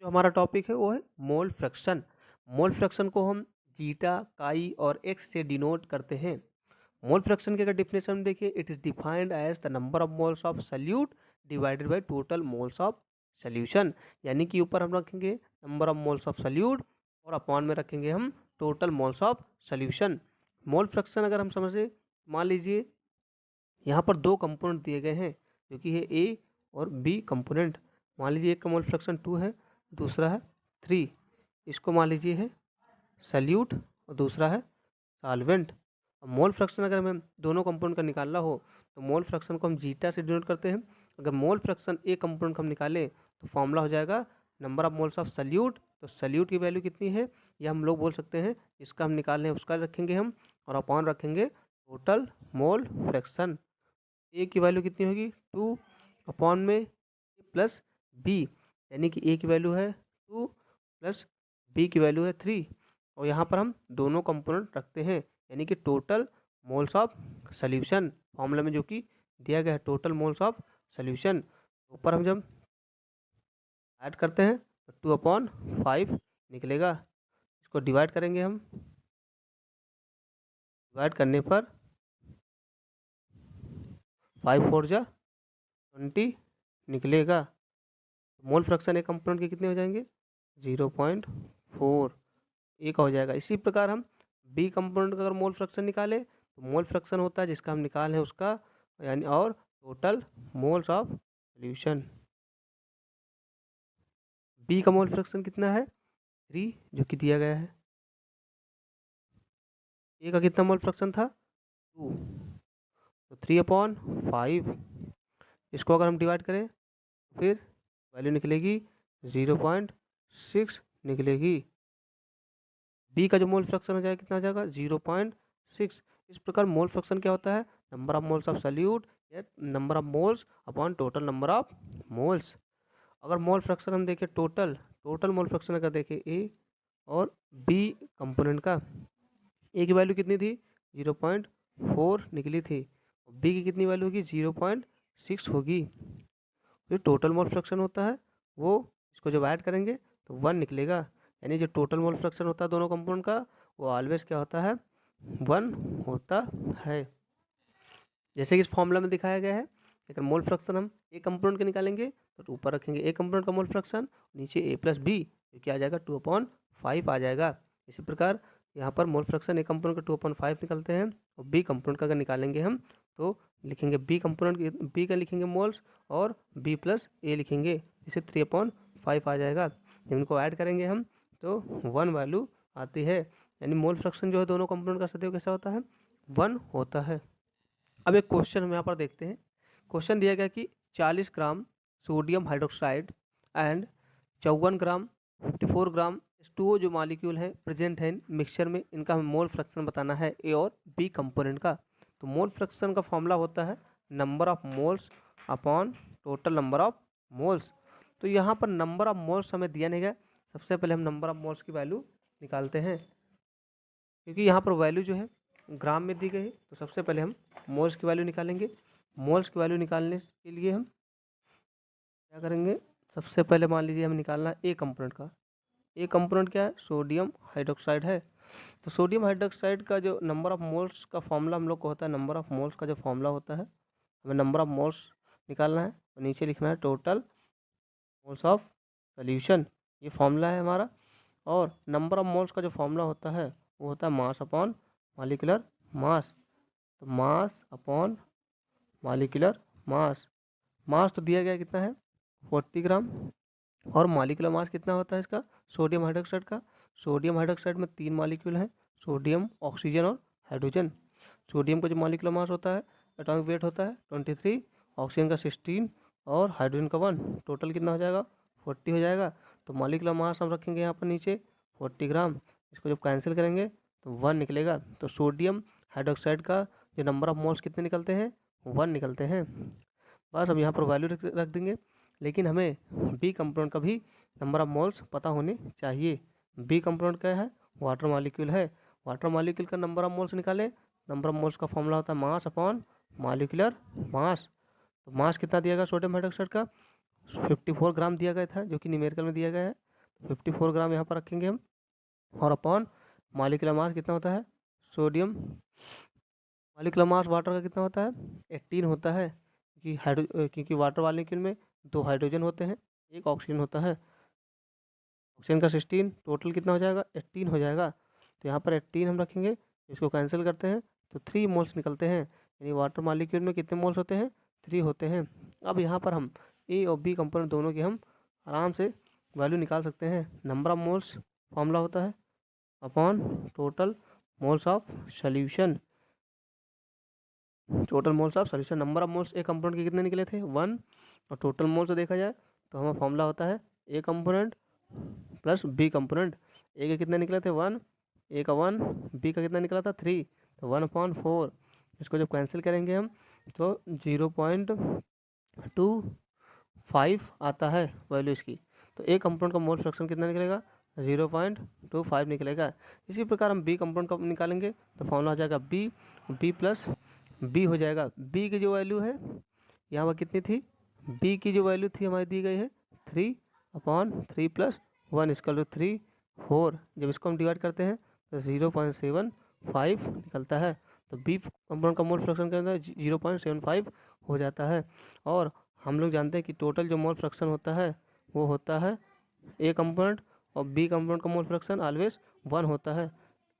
जो हमारा टॉपिक है वो है मोल फ्रैक्शन। मोल फ्रैक्शन को हम जीटा, काई और एक्स से डिनोट करते हैं। मोल फ्रैक्शन की अगर डिफिनेशन देखिए, it is defined as the number of moles of solute divided by total moles of solution. यानी कि ऊपर हम रखेंगे number of moles of solute और अपॉन में रखेंगे हम total moles of solution. Mole fraction अगर हम समझे, मान लीजिए यहाँ पर दो कंपोनेंट दिए गए हैं जो कि है ए और बी कंपोनेंट। मान लीजिए एक का मोल फ्रैक्शन 2 है, दूसरा है 3। इसको मान लीजिए है सल्यूट और दूसरा है सॉल्वेंट। अब मोल फ्रैक्शन अगर हमें दोनों कंपाउंड का निकालना हो तो मोल फ्रैक्शन को हम जीटा से डिनोट करते हैं। अगर मोल फ्रैक्शन एक कंपाउंड का हम निकालें तो फॉर्मूला हो जाएगा number of moles of salute. तो सल्यूट की वैल्यू कितनी है ये हम लोग बोल सकते हैं, इसका हम निकाल लें उसका रखेंगे हम, और अपॉन रखेंगे टोटल मोल फ्रैक्शन। ए की वैल्यू कितनी होगी 2 अपॉन में प्लस बी, यानी कि ए की वैल्यू है 2 प्लस बी की वैल्यू है 3। और यहाँ पर हम दोनों कंपोनेंट रखते हैं, यानी कि total moles of solution formula में जो कि दिया गया है टोटल मोल्स ऑफ सॉल्यूशन। ऊपर हम जब ऐड करते हैं तो 2/5 निकलेगा। इसको डिवाइड करेंगे हम, डिवाइड करने पर 5 4 जा 20 निकलेगा। मोल फ्रैक्शन एक कंपोनेंट के कितने हो जाएंगे 0.4 एक हो जाएगा। इसी प्रकार हम बी कंपोनेंट का अगर मोल फ्रैक्शन निकाले तो मोल फ्रैक्शन होता है जिसका हम निकाल है उसका, यानी और total moles of solution. B का मोल फ्रैक्शन कितना है 3 जो कि दिया गया है। ए का कितना मोल फ्रैक्शन था 2, तो 3/5। इसको अगर हम डिवाइड करें तो फिर वैल्यू निकलेगी 0.6 निकलेगी। बी का जो मोल फ्रैक्शन हो जाएगा कितना हो जाएगा 0.6। इस प्रकार मोल फ्रैक्शन क्या होता है number of moles of solute या number of moles upon total number of moles. अगर मोल फ्रैक्शन हम देखें टोटल टोटल मोल फ्रैक्शन अगर देखें ए और बी कंपोनेंट का, ए की वैल्यू कितनी थी 0.4 निकली थी, बी की कितनी वैल्यू होगी 0.6 होगी। जो टोटल मोल फ्रैक्शन होता है वो इसको जब ऐड करेंगे तो 1 निकलेगा। यानी जो टोटल मोल फ्रैक्शन होता है दोनों कंपाउंड का वो ऑलवेज क्या होता है 1 होता है। जैसे कि इस फॉर्मूला में दिखाया गया है, अगर मोल फ्रैक्शन हम एक कंपाउंड के निकालेंगे तो ऊपर रखेंगे एक कंपाउंड का मोल फ्रैक्शन, नीचे ए प्लस बी जो क्या आ जाएगा 2/5 आ जाएगा। इसी प्रकार यहाँ पर मोल फ्रैक्शन एक कंपाउंड का 2/5 निकलते हैं, और बी कंपाउंड का अगर निकालेंगे हम तो लिखेंगे बी कंपोनेंट बी का लिखेंगे मोल्स और बी प्लस ए लिखेंगे, इसे 3/5 आ जाएगा। जब इनको ऐड करेंगे हम तो 1 वैल्यू आती है। यानी मोल फ्रैक्शन जो है दोनों कंपोनेंट का सदैव कैसा होता है 1 होता है। अब एक क्वेश्चन हम यहाँ पर देखते हैं। क्वेश्चन दिया गया कि 40 gram sodium hydroxide and 54 gram 54 gram H2O जो मॉलिक्यूल है प्रेजेंट है मिक्सचर में, इनका हमें मोल फ्रैक्शन बताना है ए और बी कंपोनेंट का। तो मोल फ्रैक्शन का फॉर्मूला होता है number of moles upon total number of moles. तो यहाँ पर नंबर ऑफ मोल्स हमें दिया नहीं गया, सबसे पहले हम नंबर ऑफ मोल्स की वैल्यू निकालते हैं, क्योंकि यहाँ पर वैल्यू जो है ग्राम में दी गई है। तो सबसे पहले हम मोल्स की वैल्यू निकालेंगे। मोल्स की वैल्यू निकालने के लिए हम क्या करेंगे, सबसे पहले मान लीजिए हमें निकालना है ए कंपोनेंट का। ए कंपोनेंट क्या है सोडियम हाइड्रोक्साइड है। तो सोडियम हाइड्रोक्साइड का जो नंबर ऑफ मोल्स का फॉर्मूला हम लोग को होता है, नंबर ऑफ मोल्स का जो फॉर्मूला होता है हमें नंबर ऑफ मोल्स निकालना है और नीचे लिखना है टोटल मोल्स ऑफ सॉल्यूशन, ये फॉर्मूला है हमारा। और नंबर ऑफ मोल्स का जो फॉर्मूला होता है वो होता है मास अपॉन मॉलिक्यूलर मास। तो मास अपॉन मॉलिक्यूलर मास, मास तो दिया गया कितना है 40 ग्राम, और मॉलिक्यूलर मास कितना होता है इसका सोडियम हाइड्रोक्साइड का। सोडियम हाइड्रोक्साइड में 3 मॉलिक्यूल हैं, सोडियम ऑक्सीजन और हाइड्रोजन। सोडियम का जो मॉलिक्यूलर मास होता है एटॉमिक वेट होता है 23, ऑक्सीजन का 16 और हाइड्रोजन का 1, टोटल कितना हो जाएगा 40 हो जाएगा। तो मॉलिक्यूलर मास हम रखेंगे यहाँ पर नीचे 40 ग्राम, इसको जब कैंसिल करेंगे तो 1 निकलेगा। तो सोडियम हाइड्रोक्साइड का जो नंबर ऑफ मोल्स कितने निकलते हैं 1 निकलते हैं। बस हम यहाँ पर वैल्यू रख देंगे, लेकिन हमें बी कंपाउंड का भी नंबर ऑफ मोल्स पता होने चाहिए। बी कंपाउंड क्या है वाटर मॉलिक्यूल है, वाटर मॉलिक्यूल का नंबर ऑफ मोल्स निकालें। नंबर ऑफ मोल्स का फॉर्मूला होता है मास अपॉन मॉलिक्यूलर मास। तो मास कितना दिया गया सोडियम हाइड्रोक्साइड का 54 ग्राम दिया गया था जो कि न्यूमेरिकल में दिया गया है। 54 ग्राम यहाँ पर रखेंगे हम। और अपॉन मॉलिक्यूलर मास कितना होता है सोडियम, मॉलिक्यूलर मास वाटर का कितना होता है 18 होता है, क्योंकि वाटर मॉलिक्यूल में 2 हाइड्रोजन होते हैं, 1 ऑक्सीजन होता है। ऑक्सीजन का 16, टोटल कितना हो जाएगा 18 हो जाएगा। तो यहाँ पर 18 हम रखेंगे, इसको कैंसिल करते हैं तो 3 मोल्स निकलते हैं। यानी वाटर मॉलिक्यूल में कितने मोल्स होते हैं 3 होते हैं। अब यहाँ पर हम ए और बी कंपोनेंट दोनों की हम आराम से वैल्यू निकाल सकते हैं। नंबर ऑफ मोल्स फॉर्मूला होता है upon total moles of solution, total moles of solution. Number of moles A component के कितने निकले थे 1, और टोटल मोल्स देखा जाए तो हमारा फॉर्मूला होता है A component plus B component. A के कितने निकले थे 1, ए का 1, बी का कितना निकला था 3, तो 1/4। इसको जब कैंसिल करेंगे हम तो 0.25 आता है वैल्यू इसकी। तो ए कंपाउंड का मोल फ्रैक्शन कितना निकलेगा 0.25 निकलेगा। इसी प्रकार हम बी कंपाउंड का निकालेंगे तो फॉर्मूला हो जाएगा बी प्लस बी हो जाएगा। बी की जो वैल्यू है यहाँ पर कितनी थी, बी की जो वैल्यू थी हमारी दी गई है 3/3 + 1 = 3, 4। जब इसको हम डिवाइड करते हैं तो 0.75 निकलता है। तो बी कंपाउंड का मोल फ्रैक्शन के अंदर 0.75 हो जाता है। और हम लोग जानते हैं कि टोटल जो मोल फ्रैक्शन होता है वो होता है ए कंपाउंड, और बी कंपाउंड का मोल फ्रैक्शन ऑलवेज 1 होता है।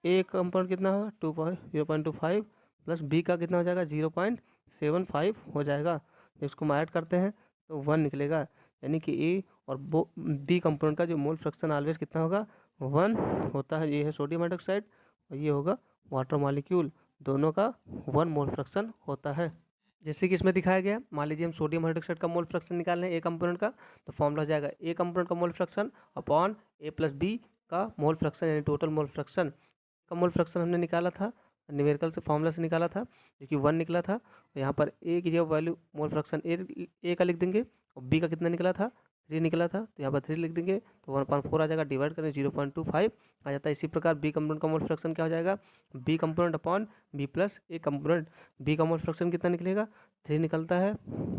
ए कंपाउंड कितना है 0.25 प्लस बी का कितना हो जाएगा 0.75 हो जाएगा। इसको हम ऐड करते हैं तो 1 निकलेगा। यानी कि ए और बी कंपाउंड का जो मोल फ्रैक्शन ऑलवेज कितना होगा 1 होता है। ये है सोडियम हाइड्रोक्साइड और ये होगा वाटर मॉलिक्यूल, दोनों का 1 मोल फ्रैक्शन होता है। जैसे कि इसमें दिखाया गया, मान लीजिए हम सोडियम हाइड्रोक्साइड का मोल फ्रैक्शन निकाल रहे हैं ए कंपोनेंट का, तो फॉर्मूला हो जाएगा ए कंपोनेंट का मोल फ्रैक्शन अपॉन ए प्लस बी का मोल फ्रैक्शन, यानी टोटल मोल फ्रैक्शन का मोल फ्रैक्शन हमने निकाला था न्यूमेरिकल से फॉर्मूला से निकाला था जो कि 1 निकला था। तो यहाँ पर ए की जगह वैल्यू मोल फ्रैक्शन ए का लिख देंगे और बी का कितना निकला था 3 निकला था, तो यहाँ पर 3 लिख देंगे तो 1/4 आ जाएगा, डिवाइड करें 0.25 आ जाता है। इसी प्रकार बी कंपोनेंट का मोल फ्रैक्शन क्या हो जाएगा B component upon B plus A component. B का मोल फ्रैक्शन कितना निकलेगा 3 निकलता है,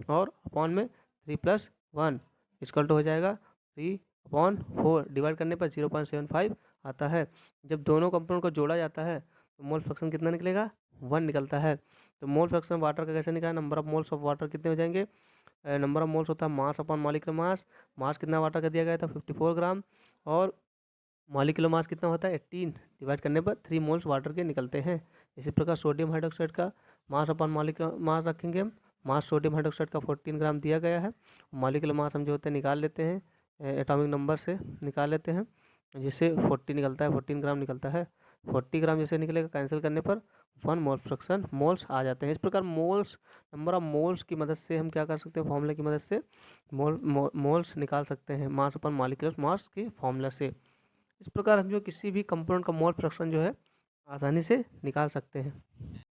और अपॉन में 3 + 1 = हो जाएगा 3/4, डिवाइड करने पर 0.75 आता है। जब दोनों कंपोनेंट को जोड़ा जाता है तो मोल फ्रैक्शन कितना निकलेगा 1 निकलता है। तो मोल फ्रैक्शन वाटर का कैसे निकाला, number of moles of water कितने हो जाएंगे, नंबर ऑफ मोल्स होता है मास अपॉन मॉलिक्यूलर मास। मास कितना वाटर का दिया गया था 54 ग्राम, और मॉलिक्यूलर मास कितना होता है 18, डिवाइड करने पर 3 मोल्स वाटर के निकलते हैं। इसी प्रकार सोडियम हाइड्रोक्साइड का मास अपॉन मॉलिक्यूलर मास रखेंगे हम। मास सोडियम हाइड्रोक्साइड का 14 ग्राम दिया गया है। मॉलिक्यूलर मास हम जो होते हैं निकाल लेते हैं, एटॉमिक नंबर से निकाल लेते हैं, जिससे 40 निकलता है, 14 ग्राम निकलता है। 40 ग्राम जैसे निकलेगा कैंसिल करने पर 1 मोल फ्रैक्शन मोल्स आ जाते हैं। इस प्रकार मोल्स, नंबर ऑफ मोल्स की मदद से हम क्या कर सकते हैं, फॉर्मूले की मदद से मोल्स निकाल सकते हैं मास अपॉन मॉलिक्यूलर मास के फॉर्मूला से। इस प्रकार हम जो किसी भी कंपाउंड का मोल फ्रैक्शन जो है आसानी से निकाल सकते हैं।